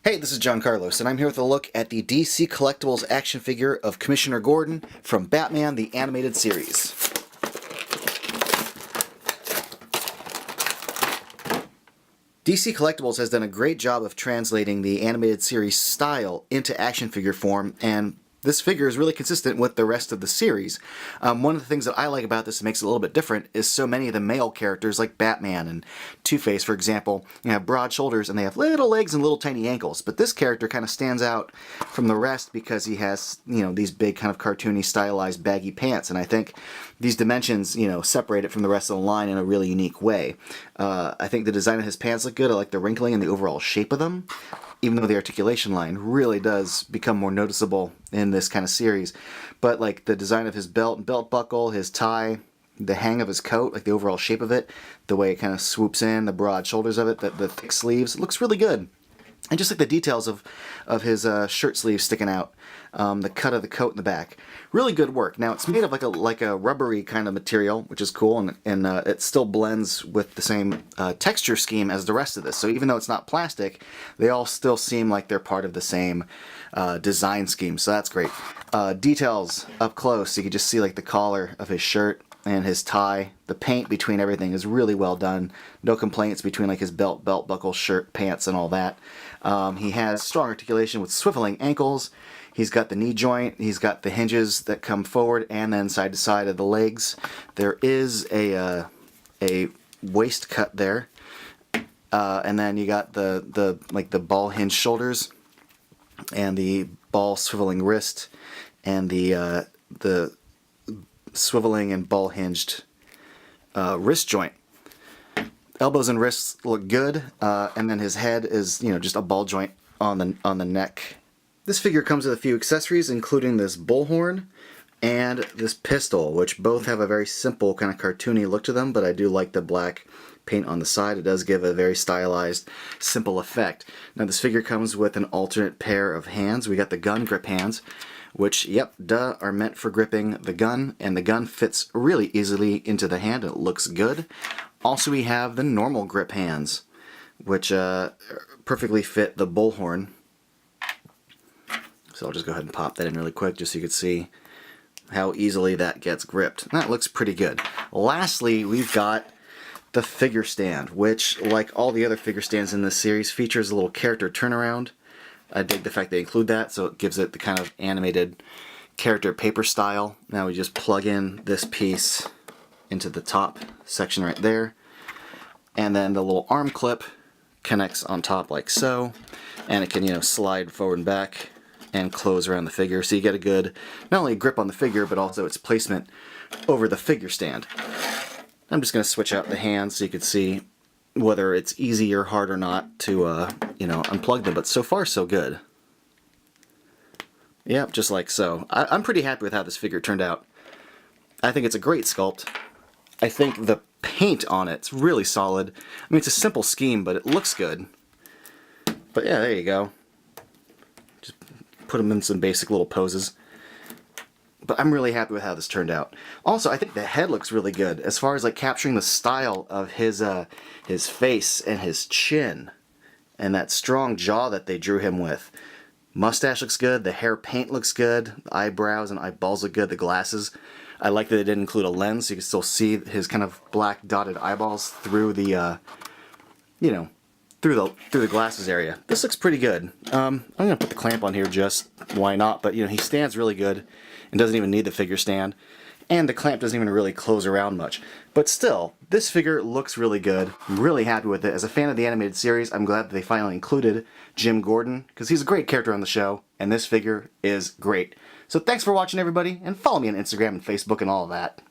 Hey, this is John Carlos, and I'm here with a look at the DC Collectibles action figure of Commissioner Gordon from Batman the Animated Series. DC Collectibles has done a great job of translating the animated series style into action figure form, and this figure is really consistent with the rest of the series. One of the things that I like about this that makes it a little bit different is so many of the male characters, like Batman and Two-Face, for example, have broad shoulders and they have little legs and little tiny ankles. But this character kind of stands out from the rest because he has, these big kind of cartoony, stylized, baggy pants. And I think these dimensions, separate it from the rest of the line in a really unique way. I think the design of his pants look good. I like the wrinkling and the overall shape of them, even though the articulation line really does become more noticeable in this kind of series. But like the design of his belt and belt buckle, his tie, the hang of his coat, like the overall shape of it, the way it kind of swoops in, the broad shoulders of it, the thick sleeves, it looks really good. And just like the details of his shirt sleeves sticking out, the cut of the coat in the back, really good work. Now it's made of like a rubbery kind of material, which is cool, and it still blends with the same texture scheme as the rest of this. So even though it's not plastic, they all still seem like they're part of the same design scheme. So that's great. Details up close, you can just see like the collar of his shirt and his tie. The paint between everything is really well done. No complaints between like his belt buckle, shirt, pants, and all that. He has strong articulation with swiveling ankles. He's got the knee joint. He's got the hinges that come forward and then side to side of the legs. There is a waist cut there, and then you got the ball hinge shoulders and the ball swiveling wrist and the swiveling and ball hinged wrist joint. Elbows and wrists look good, and then his head is just a ball joint on the neck. This figure comes with a few accessories, including this bullhorn and this pistol, which both have a very simple kind of cartoony look to them, but I do like the black paint on the side. It does give a very stylized, simple effect. Now this figure comes with an alternate pair of hands. We got the gun grip hands, which, are meant for gripping the gun, and the gun fits really easily into the hand and it looks good. Also we have the normal grip hands, which perfectly fit the bullhorn. So I'll just go ahead and pop that in really quick just so you can see how easily that gets gripped. That looks pretty good. Lastly, we've got the figure stand, which, like all the other figure stands in this series, features a little character turnaround. I dig the fact they include that, so it gives it the kind of animated character paper style. Now we just plug in this piece into the top section right there, and then the little arm clip connects on top like so, and it can slide forward and back and close around the figure, so you get a good not only grip on the figure but also its placement over the figure stand. I'm just going to switch out the hands so you can see whether it's easy or hard or not to unplug them, but so far so good. Yep, just like so. I'm pretty happy with how this figure turned out. I think it's a great sculpt. I think the paint on it's really solid. I mean, it's a simple scheme, but it looks good. But yeah, there you go. Just put them in some basic little poses. But I'm really happy with how this turned out. Also, I think the head looks really good as far as like capturing the style of his face and his chin and that strong jaw that they drew him with. Mustache looks good, the hair paint looks good, the eyebrows and eyeballs look good, the glasses. I like that they didn't include a lens, so you can still see his kind of black dotted eyeballs through the, through the glasses area. This looks pretty good. I'm gonna put the clamp on here just why not, but he stands really good and doesn't even need the figure stand, and the clamp doesn't even really close around much. But still, this figure looks really good. I'm really happy with it. As a fan of the animated series, I'm glad that they finally included Jim Gordon, because he's a great character on the show, and this figure is great. So thanks for watching, everybody, and follow me on Instagram and Facebook and all of that.